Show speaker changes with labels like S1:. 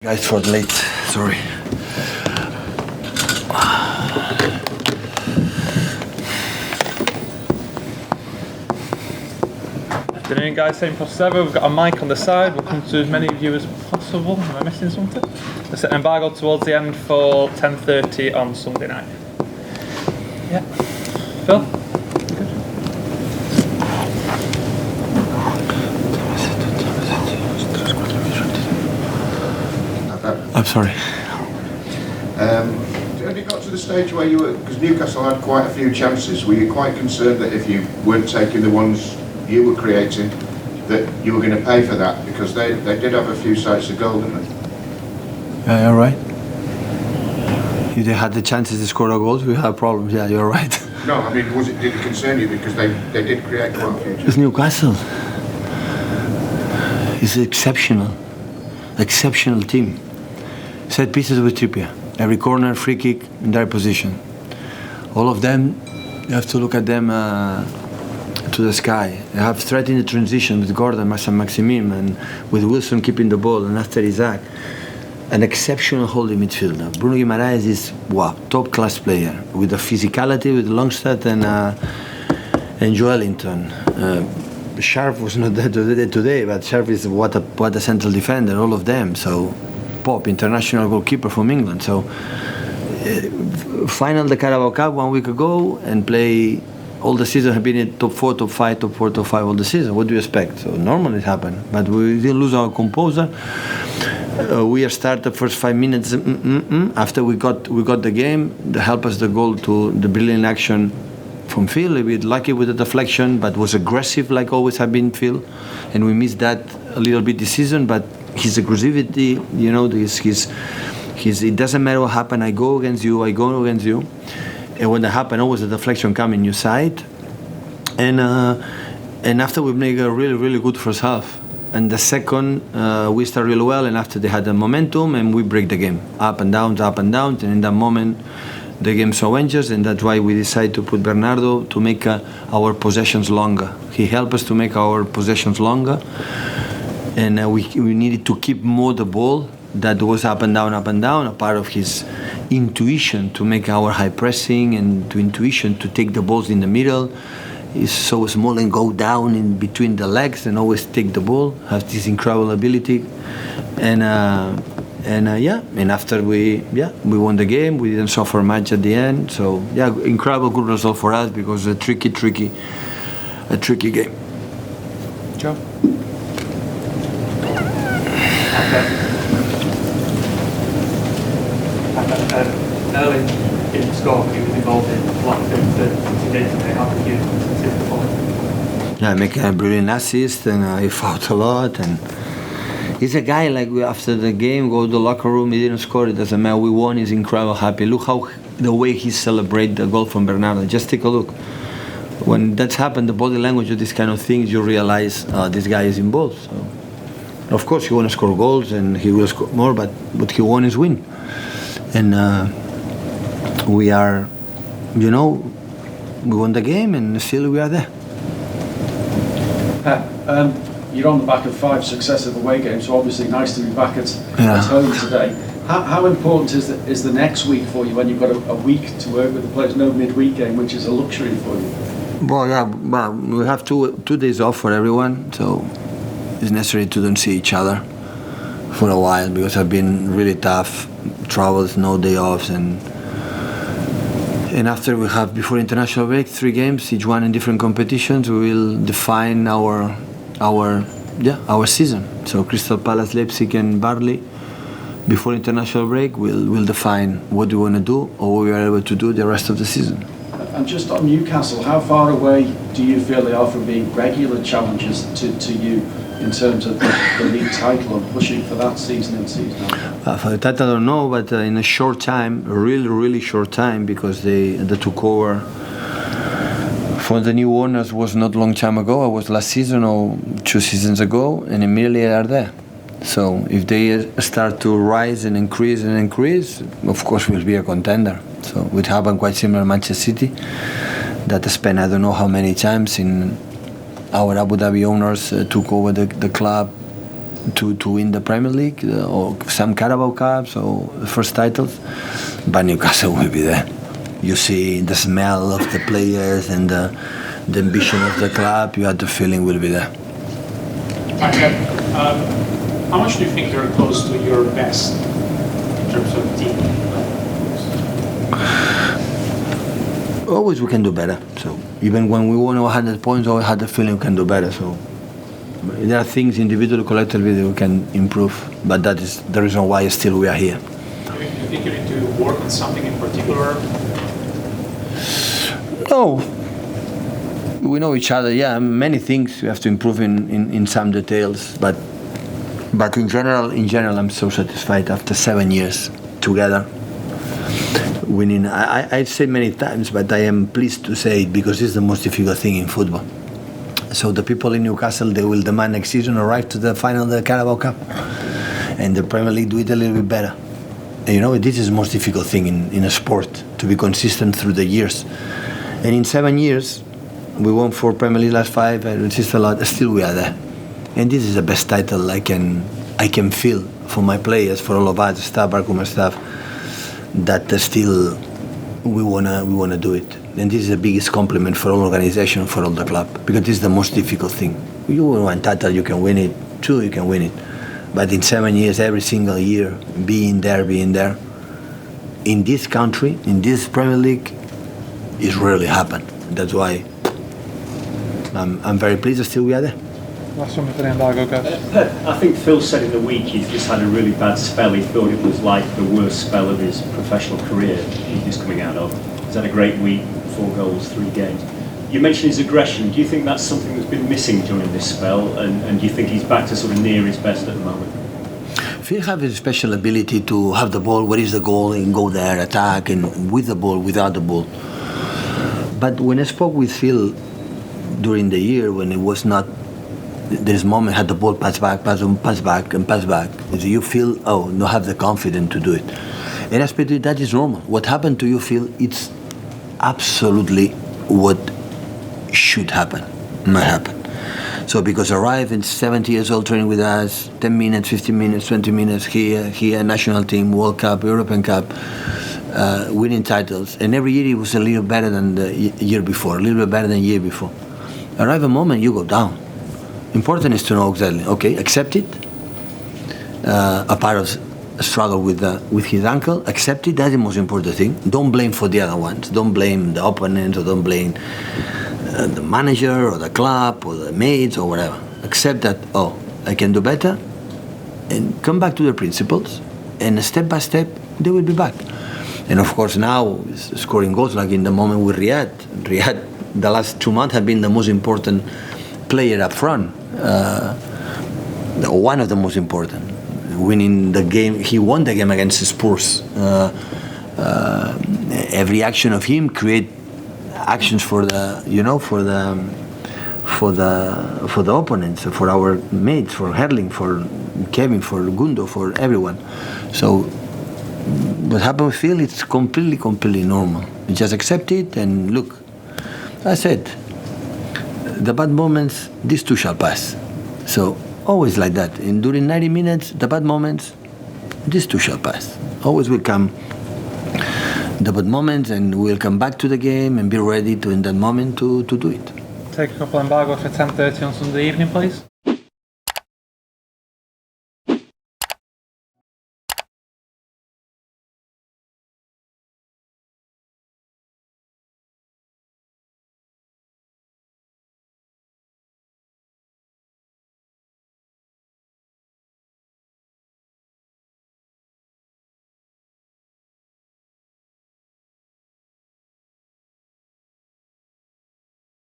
S1: Guys, for the late, sorry.
S2: Afternoon, guys. Same plus seven. We've got a mic on the side. We'll come to as many of you as possible. Am I missing something? There's an embargo towards the end for 10:30 on Sunday night. Yeah. Phil? Good.
S1: I'm sorry.
S3: Have you got to the stage where you were, because Newcastle had quite a few chances, were you quite concerned that if you weren't taking the ones you were creating, that you were going to pay for that? Because they did have a few sights of goal, didn't they?
S1: Yeah, you're right. If they had the chances to score a goal, we have problems. Yeah, you're right.
S3: No, I mean, did it concern you? Because they did create quite a few chances.
S1: It's Newcastle. It's exceptional team. Set pieces with Trippier. Every corner, free kick, in their position. All of them, you have to look at them to the sky. They have threat in the transition with Gordon, Maximin, and with Wilson keeping the ball, and after Isaac. An exceptional holding midfielder. Bruno Guimaraes is, top class player, with the physicality, with Longstadt and Joelinton. Sharp was not there today, but Sharp is what a central defender, all of them. So, Pop, international goalkeeper from England. So, final the Carabao Cup 1 week ago and play all the season, have been in top 4, top 5, top 4, top 5 all the season. What do you expect? So normally it happened, but we didn't lose our composure. We started the first 5 minutes. After we got the game, they helped us the goal to the brilliant action from Phil. A bit lucky with the deflection, but was aggressive like always have been Phil, and we missed that a little bit this season. But his aggressivity, his it doesn't matter what happened. I go against you. And when that happened, always the deflection coming your side. And after we make a really, really good first half. And the second, we start really well, and after they had the momentum, and we break the game. Up and down. And in that moment, the game saw changes, and that's why we decided to put Bernardo to make our possessions longer. He helped us to make our possessions longer. And we needed to keep more the ball. That was up and down, a part of his intuition to make our high pressing and to intuition to take the balls in the middle. He's so small and go down in between the legs and always take the ball, has this incredible ability. And after we won the game, we didn't suffer much at the end. So incredible good result for us because a tricky game.
S2: Joe?
S4: Early in the score, he was involved in a lot of things that he did today. How did you see the performance?
S1: Yeah, making a brilliant assist, and he fought a lot. And he's a guy like after the game, go to the locker room, he didn't score, it doesn't matter. We won, he's incredible happy. Look how the way he celebrated the goal from Bernardo. Just take a look. When that's happened, the body language of these kind of things, you realize this guy is involved. So, of course, he want to score goals and he will score more, but what he wants is win. And we are, we won the game and still we are there.
S5: Pep, you're on the back of 5 successive away games, so obviously nice to be back at home today. How important is the next week for you when you've got a week to work with the players, no midweek game, which is a luxury for you?
S1: Well, we have two days off for everyone, so it's necessary to don't see each other for a while because I've been really tough, travels, no day offs, and after we have before international break 3 games, each one in different competitions, we will define our season. So Crystal Palace, Leipzig, and Burnley before international break will define what we want to do or what we are able to do the rest of the season.
S5: And just on Newcastle, how far away do you feel they are from being regular challenges to you in terms of the league title and pushing for that season in season out?
S1: For that I don't know, but in a short time, a really short time, because they took over for the new owners was not long time ago. It was last season or 2 seasons ago, and immediately they are there. So if they start to rise and increase, of course we'll be a contender. So it happened quite similar to Manchester City, that spent I don't know how many times in our Abu Dhabi owners took over the club to win the Premier League or some Carabao Cups or the first titles, but Newcastle will be there. You see the smell of the players and the ambition of the club. You have the feeling we'll be there.
S6: How much do you think you're close to your best in terms of team?
S1: Always we can do better. So even when we won 100 points, I always had the feeling we can do better. So there are things individually, collectively that we can improve, but that is the reason why still we are here.
S6: Do you think you need to work on something in particular?
S1: No. We know each other. Yeah, many things we have to improve in some details, but in general, I'm so satisfied after 7 years together. Winning, I've said many times, but I am pleased to say it because it's the most difficult thing in football. So the people in Newcastle, they will demand next season arrive to the final of the Carabao Cup, and the Premier League do it a little bit better. And you know, this is the most difficult thing in a sport, to be consistent through the years. And in 7 years, we won 4 Premier League, last 5, which is a lot. Still, we are there, and this is the best title I can feel for my players, for all of us, staff, backroom staff, that still we wanna do it. And this is the biggest compliment for all organization, for all the club, because this is the most difficult thing. You win 1 title, you can win it. 2, you can win it. But in 7 years, every single year, being there, in this country, in this Premier League, it rarely happened. That's why I'm very pleased that still we are there.
S2: Last one for the embargo, go.
S7: Pep, I think Phil said in the week he's just had a really bad spell. He thought it was like the worst spell of his professional career he's just coming out of. He's had a great week, 4 goals, 3 games. You mentioned his aggression. Do you think that's something that's been missing during this spell? And do you think he's back to sort of near his best at the moment?
S1: Phil has a special ability to have the ball, where is the goal, and go there, attack, and with the ball, without the ball. But when I spoke with Phil during the year, when it was not, there's a moment had the ball pass back. So you feel, not have the confidence to do it. And I speak to you, that is normal. What happened to you, Phil, it's absolutely what should happen, not happen. So because arrive in 70 years old training with us, 10 minutes, 15 minutes, 20 minutes here, national team, World Cup, European Cup, winning titles. And every year he was a little better than the year before, a little bit better than the year before. Arrive a moment, you go down. Important is to know exactly, okay, accept it. A part of a struggle with his ankle, accept it, that's the most important thing. Don't blame for the other ones. Don't blame the opponents, or don't blame the manager or the club or the mates or whatever. Accept that, I can do better, and come back to the principles, and step by step they will be back. And of course now scoring goals, like in the moment with Riyad, the last 2 months have been the most important player up front, one of the most important. Winning the game, he won the game against Spurs. Every action of him create actions for the opponents, for our mates, for Herling, for Kevin, for Gundo, for everyone. So what happened with Phil, it's completely normal. You just accept it and look. I said, the bad moments, these too shall pass. So always like that. And during 90 minutes, the bad moments, these too shall pass. Always will come the bad moments, and we'll come back to the game and be ready to, in that moment, to do it.
S2: Take a couple embargo for 10:30 on Sunday evening, please.